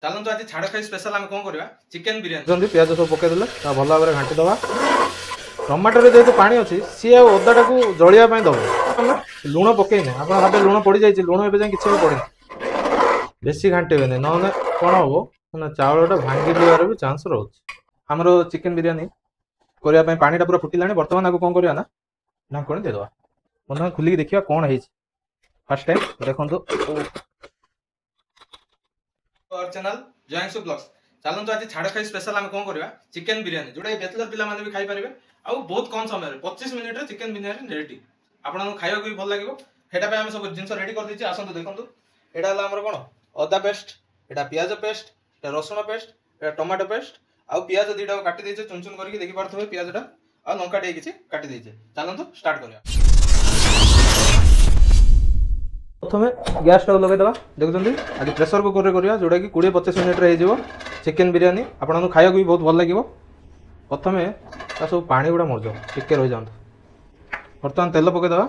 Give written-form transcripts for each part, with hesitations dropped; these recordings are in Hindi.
चलतु आज छाड़ खाई स्पेशल आम कौन करवा चिकेन बिरियानी प्याज सब पकईदे भल भाव में घाटी दवा टमाटर जेहतु पानी अच्छी सी अदाटा को जलियाँ दब लुण पकईने आप भावे लुण पड़ जाए लुण एवं किसी भी पड़े बेसी घाटे ना कौन हम ना चाउलटा भांगी देवार भी चांस रोचे आमर चिकेन बिरियानी करने पानीटा पूरा फुटिला बर्तमान आपको कौन करवा ना ढाकणी देदेवा बर्तमान खुलिक देखा कौन है फास्ट टाइम देखो चैनल जयांशु ब्लॉग्स चलतु आज छाड़ खाई स्पेशल आम कौन करवा चिकेन बिरियानी जोटा बैचलर पिला भी खाई पारे आ बहुत कम समय 25 मिनिट चिकेन बिरियानी रेडी आपको खावा भी भल लगे सेटा आम सब जिन रेडी कर देछि आसंतु देखंतु एटा हला हमर कोन अदा पेस्ट एटा प्याज पेस्ट एटा रसुण पेस्ट एटा टमाटो पेस्ट आ प्याज दीटा काटी देछे चुन चुन करके देखि पारथबे प्याजटा आ लंका टे किछि काटी देछे चलंतु स्टार्ट करिया प्रथम गैस स्टव लगेदेवा देखुं आज प्रेसर कुकर रे करिया जोटा कि 20-25 मिनिट रे हो चिकेन बिरियानी आपन खाया भी बहुत भल लगे प्रथम सब पानी गुड़ा मरज टिके रही जाता बर्तमान तेल पकईदेवा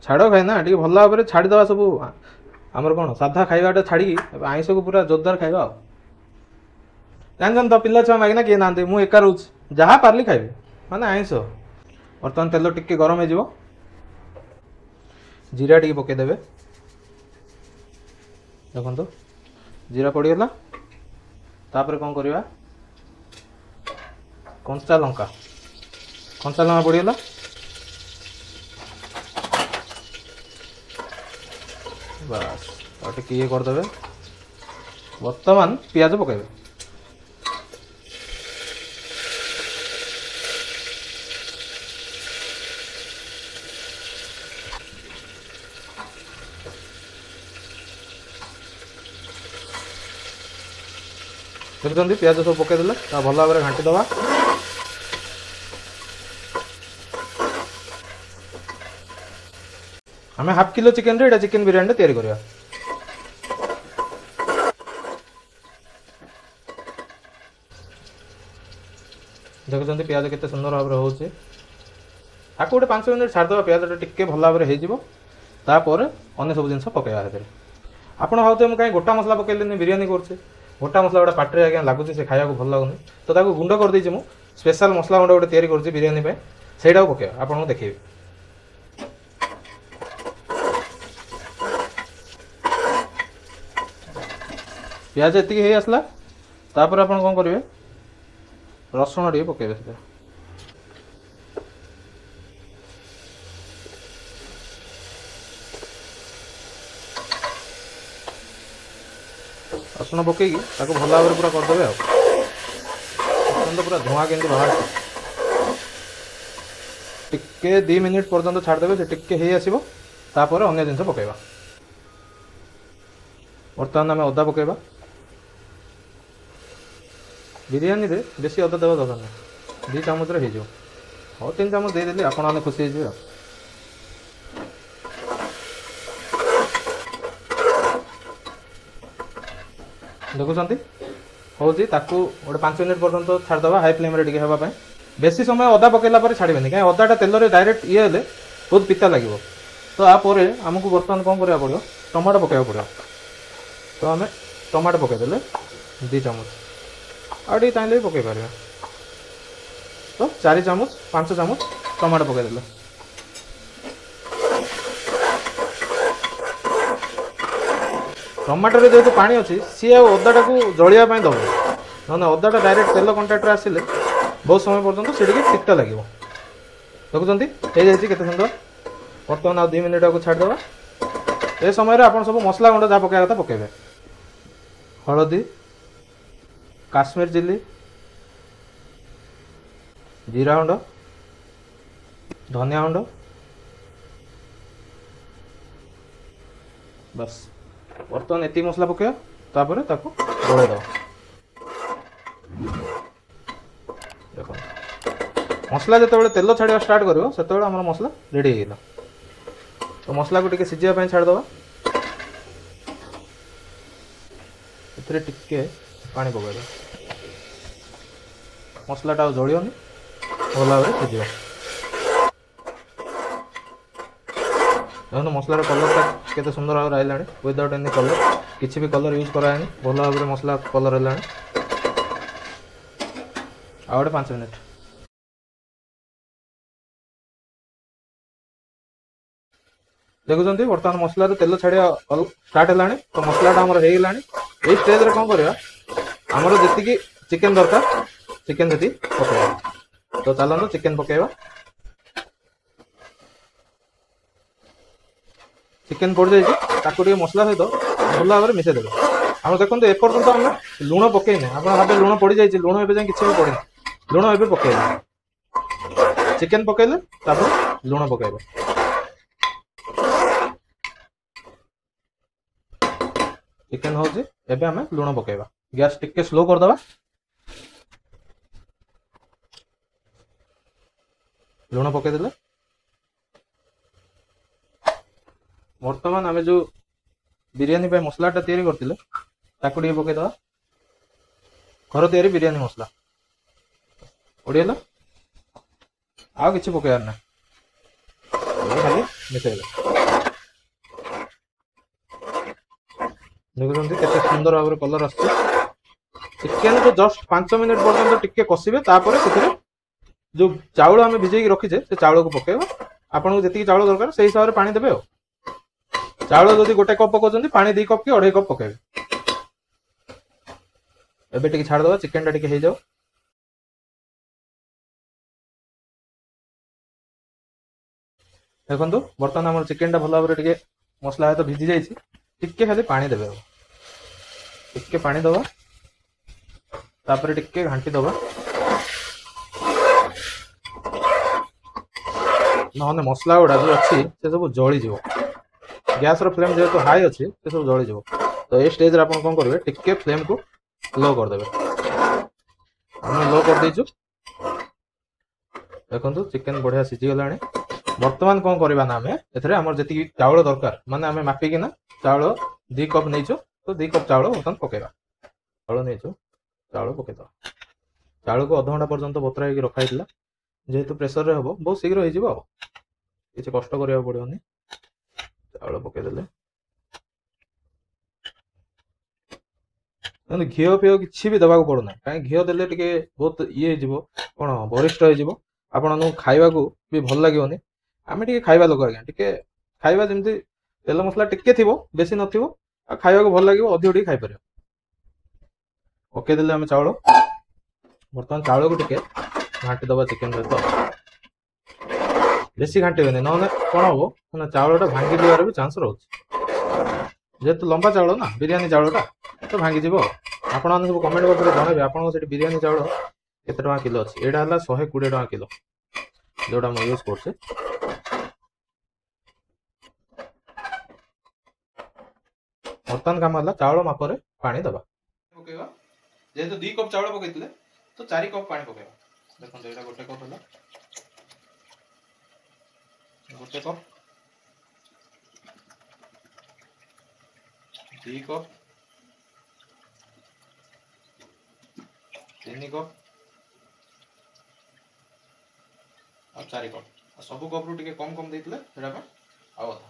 छाड़ खाए ना टे भल भाव में छाड़ीदे सब आमर कौन साधा खाइबाटा छाड़ी आईस को पूरा जोरदार खाइबा जान तो पिला छुआ मागिना किए ना मुझे एका रोच जहाँ पार्ली खाइबे माने आईस बर्तमान तेल टिके गरम हो जीरा टी पकईदेवे देखो जीरा पड़गला तापर कौन करवा कंचा लंका पड़गला बस और टिके ये करदे बर्तमान पियाज पकेबे देखते प्याज सब पकईदे भल भाव में घाटी दवा आम हाफ किलो चिकेन रे चिकेन बिरियानी तैयारी करवा देखते प्याज केते सुंदर भाव में होचे ताको गोटे 5 मिनट छाड़देवा प्याज टिके भल भाव में होपर अन्य सब जिन पकईवा आप भावते कहीं गोटा मसला पकईले बिरियानी करछे गोटा मसला गोटे पाटे आज्ञा लगुच से खाया भल लगुनि तो ताको गुंड कर देछि मु स्पेशल मसला गुंड गोटे तैयारी करछि बिरियानी पे सेटा पकेबा आपन देखिबे प्याज एतिकी हे आसला तापर आपन कोन करिवे रसुण टी पकेबे से रसुण पकईकी भल भाव में पूरा करदे पूरा धुआं के बाहर टिके 2 मिनिट पर्यंत छाड़देवे से टिके हे आसीबो तापर अन्य जिनस पकईबा बर्तमान आम अदा पकईबा बिरियानी रे बेसी अदा देवा दरकार नहीं 2 चामच रे हो हाँ 3 चामच देदेली आपने खुशी हो देखुंत हूँ गोटे 5 मिनट पर्यंत छाड़देवा हाई फ्लेम रे टिके बेसी समय अदा पकईला छाड़बे कहीं अदाटा तेल रे डायरेक्ट ये हेले बहुत पिता लगे तो आपर आमको बर्तमान कौन करा पड़ो टमाटो पकड़ा पड़ो तो आम टमाटो पकईदे 2 चामच आगे चाहिए भी पकई पारे तो 4 चामच 5 चामच टमाटो पकईदे टमाटर जेहतु पानी अच्छी सी अदाटा को जलियाँ दब ना अदाटा डायरेक्ट तेल कंटाक्ट आसिले बहुत समय पर्यटन से तिक्ता लगे देखुंत हो सुंदर बर्तमान आ 2 मिनिट को छाड़देवा ए समय आप सब मसला गुंड जहाँ पकड़ा कथा पकेबे हलदी काश्मीर चिली जीरा गुंड धनिया गुंड बस बर्तमान एति मसला पकड़ा तापर ताको गोले दो देखो मसला जो तेल छाड़ा स्टार्ट करो से आम मसला रेडी हो तो मसला को टिके सिझा छाड़देवा टिके पानी पकड़ मसलाटा जलियोनी भल भाव में सिझ देखो मसलार कलरटा केते सुंदर भाव आइलानी विदाउट एनी कलर किसी भी कलर यूज कराएनी भल भाव मसला कलर है आउटे 5 मिनिट देखुं बर्तमान मसला तेल छाड़ा स्टार्ट है तो मसलाटा आमर हो गलानी ये स्टेज रे कौन करवा आमर जी चिकेन दरकार चिकेन जी पकड़ा तो चलते चिकेन पकेवा चिकेन पड़ जाइए मसला सहित भल भाव में मिसई देवे आम देखो एपर्तंत आम लुण पकईने आप भावे लुण पड़ जाए लुण ए कि पड़े लुण ए पकईले चिकेन पकईले लुण पकईबे चिकेन होची एबे आम लुण पकईबा गैस टिके स्लो करदबा लुण पकईदेले बर्तमान आम जो बिरियानी पे मसलाटा तैयारी करथिले ताकू टिके पकईदबा घर तैयारी बिरियानी मसला ओडियला आ किछि पकईबार ना खाली मिसईले देखुं केते सुंदर भाव कलर आस चिकेन को जस्ट 5 मिनिट पर्यंत टिके कषिबे तापर से जो चाउल आम भिजे रखीचे से चाउल को पकेबा आपन को जति चाउल दरकार से हिसाब से पानी देबे चाउल जदि गोटे कप पकाउछन्ती पानी 2 कप कि 2.5 कप पकेबे एबे टिके छाड़ दबा चिकेन टा टिके हे जाओ देखंतु बर्तमान हमर चिकेन टा भल भाबरे टिके मसला तो भिजी जाइछि टिके खाली पानी देबे टिके पानी दबा तापर टिके घांटी दबा ना मसला गुड़ा जो अच्छी से सब जली जीव गैस फ्लेम जेहेतु हाई अच्छी से सब जली जीव तो ये स्टेज आप कौन करेंगे टिके फ्लेम को लो करदे आम लो कर देचु देखो चिकेन बढ़िया सीझीगला बर्तमान कौन करवा ना आम एमर जी चाउल दरकार माने आम मापिकिना चाउल 2 कप नहीं तो 2 कप चाउल बर्तमान पकेबा चाउल नहीं चाउल पकेद चाउल को अध घंटा पर्यंत बतरा रखाई जेहेतु प्रेसर रे हम बहुत शीघ्र हो किसी कष्ट करने पड़ोनी चाउल पकईदे घी फीओ किसी भी देवाक पड़ना कहीं घी देले टिके बहुत ये कौन वरिष्ठ हो आपन खाइबा भी भल लगे आम टे खाइबा लोक आज्ञा टे खाइबा जमी तेल मसला टिके थी बेसी नथिबो आ खाइबा को भल लगे अधिक टिके खाई पकईदे आम चाउल बर्तमान चाउल को टिके घाटी दबा चिकेन सहित बेसी घाटे ना कौन हम चाउलटा भांगी देवार भी चांस रोचे जेहेतु लंबा चाउल ना बिरियानी चाउलटा तो भांगी जीव आपण सब कमेंट बॉक्स में जनइबे आपन से बिरियानी चाउल केते टका किलो अछि एडा हला 120 टका किलो जोड़ा मैं यूज करछे बर्तमान काम हला चाउल मापरे पानी दबा पकेबा जेहेतु 2 कप चाउल पकैतिले तो 4 कप पानी पकेबा देखो एटा गोटे कप हला गोटे कप 2 कप 3 कप और 4 कप सब कप रु टिके कम कम देइतले सेटा पे आ अधा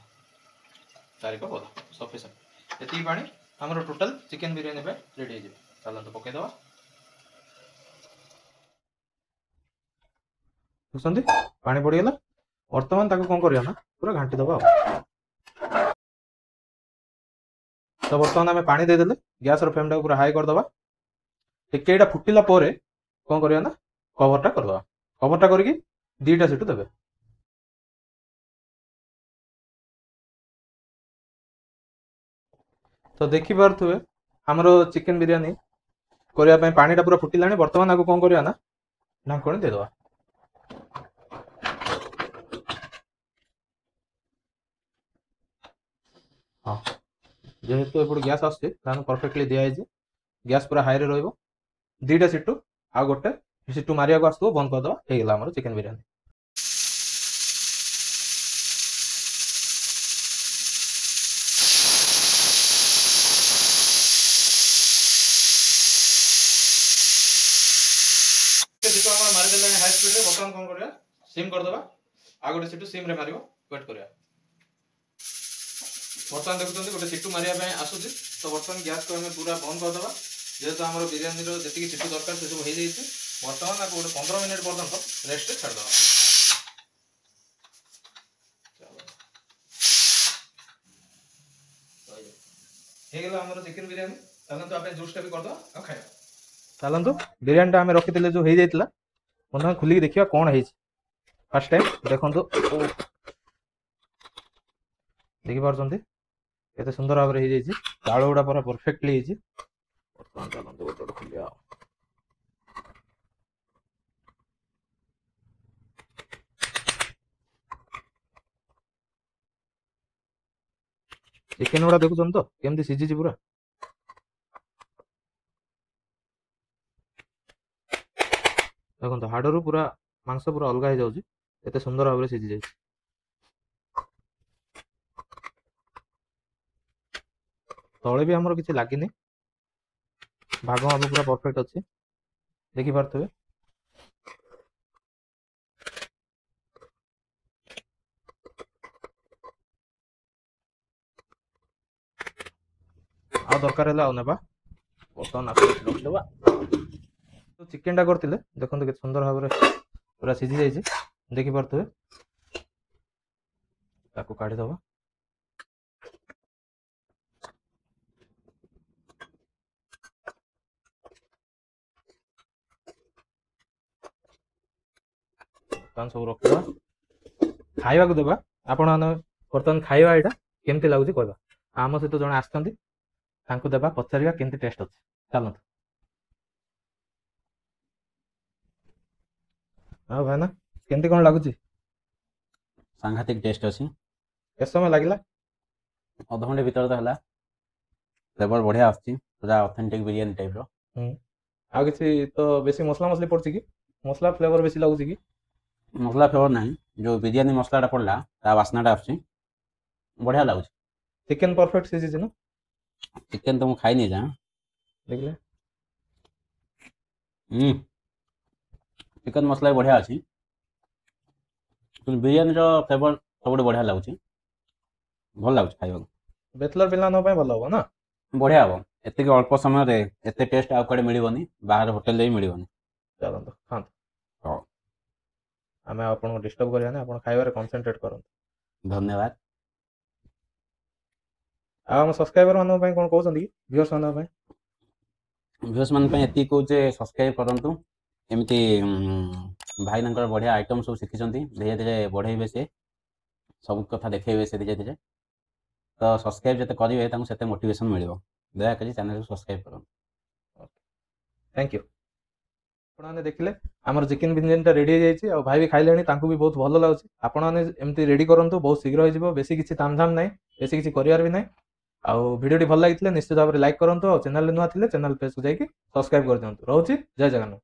4 कप अधा सफिशिएंट एती पानी हमरो टोटल चिकेन बिरियानी पे रेडी हो जे चलो तो पके दवा बुझसंती पानी पड़ी गला वर्तमान ताको कौन करिया ना पूरा घांटी दबा तो बर्तमान आम पानी देदेले गैस फ्लेम टाक पूरा हाई करदबा टिके एटा फुटिला पोरे कौन करिया ना कवरटा करदबा कवरटा करके 2टा सीट देबे तो देखि पारथुए हमरो चिकेन बिरियानी करिया पय पानीटा पूरा फुटिलानी बर्तमान आको कौन करिया ना ढांकणी दे दबा हाँ जेहेतु एपट गैस आसुचे परफेक्टली दिखाई गैस पूरा हाई रे रहिबो 2टा सीटू आ गोटे सीटू मारिया को आसतो बंद कर दवा हे गेला हमर चिकेन बिरियानी सीटू हमर मारि देले हाई स्पीड रे बटन कौन करिया सिम कर दवा आ गोटे सीटू सिम रे मारिबो वेट करिया बर्तमान देखुं गोटे सिटू मारिया आसूँ तो बर्तमान गैस को आम पूरा बंद करदे जेहेतु आम बिरियानी जी सिटू दरकार से सब हो जाए बर्तमान आपको गोटे 15 मिनट पर्यटन रेस्ट छाड़द होगा चिकेन बिरियानी चलते आप जूसटा भी करदे खाया चलतु बिरियानी आम रखी जो हो जाता बर्तमान खोलिक देखा कौन है फास्ट टाइम देखु देखिपुंट केते सुंदर भाव में हो चाउल गुड़ा पूरा परफेक्टली चलते गोटे गोटे खोलिया चिकेन गुड़ा देखुन तो केमती सीझी पूरा देखो हाड़ू पूरा मांस पूरा अलग हो जाऊँगी एत सुंदर भाव में सीझी जाए तले भी आमर किसी लगे भाग भाग पूरा परफेक्ट अच्छे देखी पारे आ दरकार है बर्तमान रखिदेवा तो चिकेन टा करते देखो के सुंदर भाव में पूरा सीझी जाइए देखी पारे काढ़ीदवा सब रखा खावा को देवा आपण बर्तमान खाଇବା यहाँ केमती लगुच कहवा आम सहित जड़े आसता देवा पचार केमती टेस्ट अच्छे चलत हाँ भाई ना केमती कौन लगुच सांघातिक टेस्ट अच्छी के समय लगे अध घंटे भीतर तो है फ्लेवर बढ़िया आसची पूरा ऑथेंटिक बिरियानी टाइप रो आ किसी तो बेसी मसला मसली पड़ची कि मसला फ्लेवर बेसी लगुच कि मसला फ्लेवर नहीं जो बिरियानी मसलाटा पड़ला ता बास्नाटा आसची बढ़िया लगुच चिकेन परफेक्ट सीझी ना चिकेन तो मुझे खाई नहीं जा देखले चिकेन मसला भी बढ़िया अच्छी बिरियानी फ्लेवर सब बढ़िया लगुच भल लगुच खाइबा बैचलर पिला भल हम ना बढ़िया हम एत अल्प समय एत टेस्ट आउ कड़े मिलनी बाहर होटेल भी मिलनी चलते खाँ हाँ आम आप डिस्टर्ब करें आप खाइबार कंसंट्रेट करूँ धन्यवाद आम सब्सक्राइबर मान कौन कहते व्यूअर्स मान व्यूअर्स मान ये कहे सब्सक्राइब करूँ एमती भाई ना बढ़िया आइटम सब शिखी धीरे धीरे बढ़े से सब कथा देखे से धीरे धीरे तो सब्सक्राइब जिते करेंगे से मोटिवेशन मिल दयाकोरी चैनल को सब्सक्राइब करूँ थैंक यू आपने देखिले आमर चिकेन बिरियानी रेडी हो जाए और भाई भी खाइले भी बहुत भल लगे आपने रेडी करूँ बहुत शीघ्र हो बेसी किसी तामझाम ना बेसी किसी करार भी ना आउ भिडियो भल लगी निश्चित भाव में लाइक करूँ और चैनल नुआ थे चैनल पेज को जाकि सब्सक्राइब कर दिखाँ रोचे जय जगन्नाथ।